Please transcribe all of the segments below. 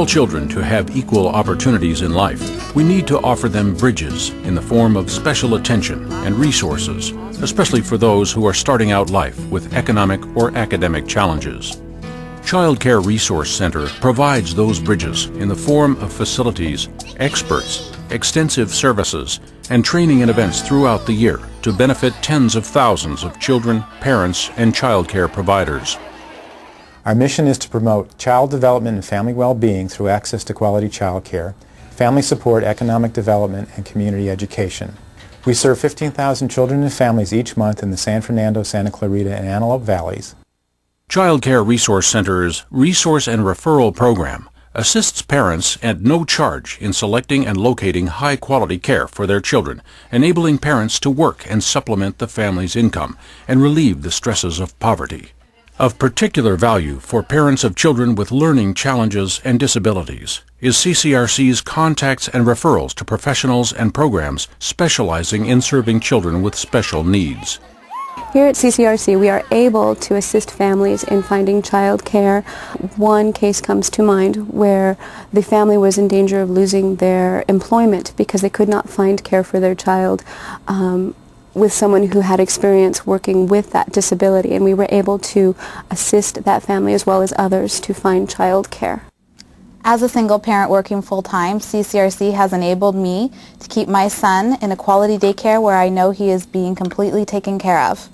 all children to have equal opportunities in life, we need to offer them bridges in the form of special attention and resources, especially for those who are starting out life with economic or academic challenges. Child Care Resource Center provides those bridges in the form of facilities, experts, extensive services, and training and events throughout the year to benefit tens of thousands of children, parents, and child care providers. Our mission is to promote child development and family well-being through access to quality child care, family support, economic development, and community education. We serve 15,000 children and families each month in the San Fernando, Santa Clarita, and Antelope Valleys. Child Care Resource Center's Resource and Referral Program assists parents at no charge in selecting and locating high-quality care for their children, enabling parents to work and supplement the family's income and relieve the stresses of poverty. Of particular value for parents of children with learning challenges and disabilities is CCRC's contacts and referrals to professionals and programs specializing in serving children with special needs. Here at CCRC, we are able to assist families in finding child care. One case comes to mind where the family was in danger of losing their employment because they could not find care for their child with someone who had experience working with that disability, and we were able to assist that family as well as others to find child care. As a single parent working full-time, CCRC has enabled me to keep my son in a quality daycare where I know he is being completely taken care of.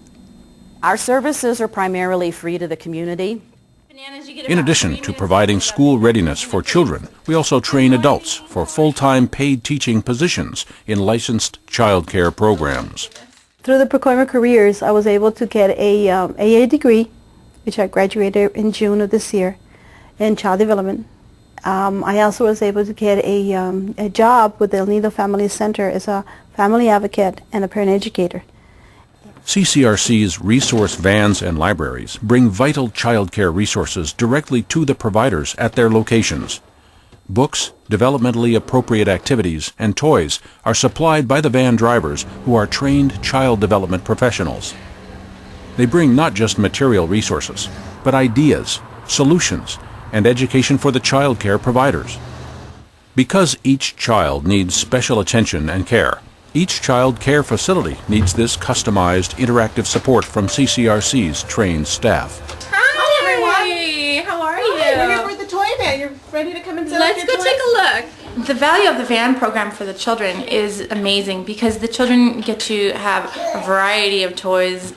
Our services are primarily free to the community. In addition to providing school readiness for children, we also train adults for full-time paid teaching positions in licensed child care programs. Through the Pacoima Careers, I was able to get a AA degree, which I graduated in June of this year, in child development. I also was able to get a job with the El Nido Family Center as a family advocate and a parent educator. CCRC's resource vans and libraries bring vital child care resources directly to the providers at their locations. Books, developmentally appropriate activities, and toys are supplied by the van drivers who are trained child development professionals. They bring not just material resources, but ideas, solutions, and education for the child care providers. Because each child needs special attention and care, each child care facility needs this customized, interactive support from CCRC's trained staff. Hi, everyone. How are you? We're here for the toy van. You're ready to come and set up your toys? Let's go take a look. The value of the van program for the children is amazing because the children get to have a variety of toys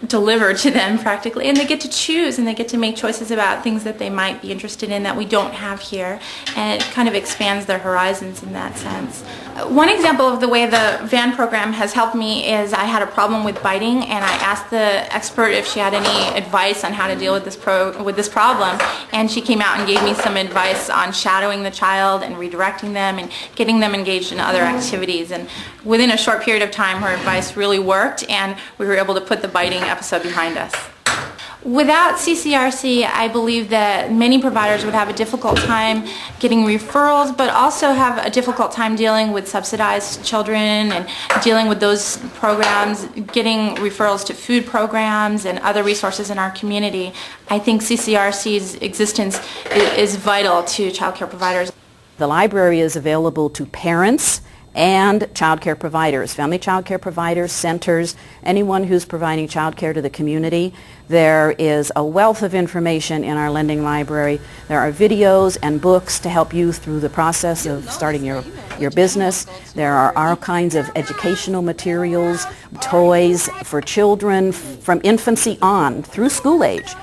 delivered to them practically, and they get to choose and they get to make choices about things that they might be interested in that we don't have here, and it kind of expands their horizons in that sense. One example of the way the van program has helped me is I had a problem with biting, and I asked the expert if she had any advice on how to deal with this problem, and she came out and gave me some advice on shadowing the child and redirecting them and getting them engaged in other activities, and within a short period of time her advice really worked, and we were able to put the biting episode behind us. Without CCRC, I believe that many providers would have a difficult time getting referrals, but also have a difficult time dealing with subsidized children and dealing with those programs, getting referrals to food programs and other resources in our community. I think CCRC's existence is vital to child care providers. The library is available to parents and child care providers, family child care providers, centers, anyone who's providing child care to the community. There is a wealth of information in our lending library. There are videos and books to help you through the process of starting your business. There are all kinds of educational materials, toys for children from infancy on through school age.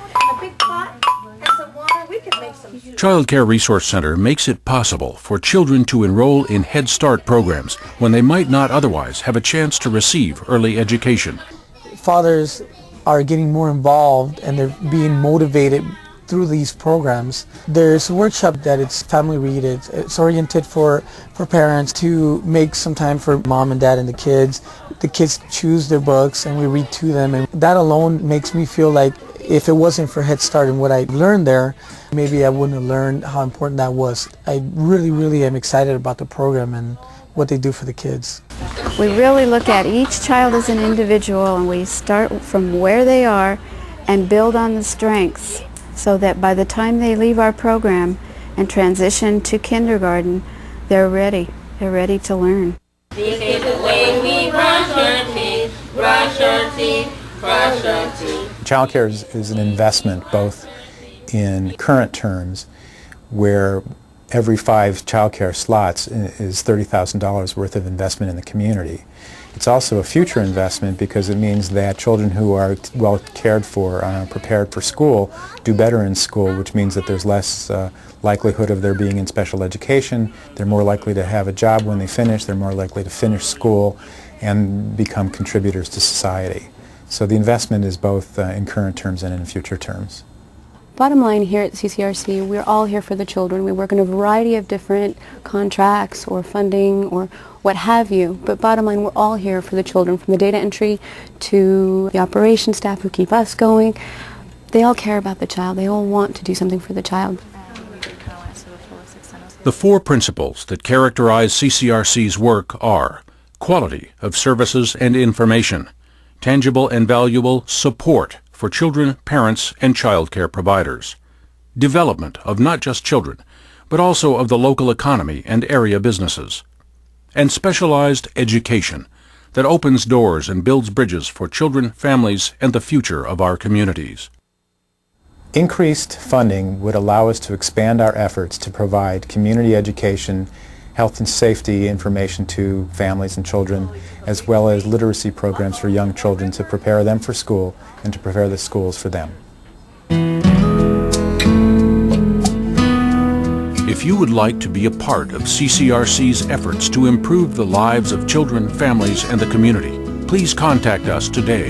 Child Care Resource Center makes it possible for children to enroll in Head Start programs when they might not otherwise have a chance to receive early education. Fathers are getting more involved and they're being motivated through these programs. There's a workshop that it's family read. It's oriented for parents to make some time for mom and dad and the kids. The kids choose their books and we read to them, and that alone makes me feel like if it wasn't for Head Start and what I learned there, maybe I wouldn't have learned how important that was. I really am excited about the program and what they do for the kids. We really look at each child as an individual, and we start from where they are and build on the strengths so that by the time they leave our program, and transition to kindergarten, they're ready. They're ready to learn. This is the way we brush our teeth, brush our teeth, brush our teeth. Child care is an investment both in current terms, where every 5 child care slots is $30,000 worth of investment in the community. It's also a future investment because it means that children who are well cared for, prepared for school, do better in school, which means that there's less likelihood of their being in special education. They're more likely to have a job when they finish. They're more likely to finish school and become contributors to society. So the investment is both in current terms and in future terms. Bottom line here at CCRC, we're all here for the children. We work on a variety of different contracts or funding or what have you, but bottom line, we're all here for the children, from the data entry to the operations staff who keep us going. They all care about the child. They all want to do something for the child. The 4 principles that characterize CCRC's work are quality of services and information, tangible and valuable support for children, parents, and child care providers, development of not just children, but also of the local economy and area businesses, and specialized education that opens doors and builds bridges for children, families, and the future of our communities. Increased funding would allow us to expand our efforts to provide community education, health and safety information to families and children, as well as literacy programs for young children to prepare them for school and to prepare the schools for them. If you would like to be a part of CCRC's efforts to improve the lives of children, families, and the community, please contact us today.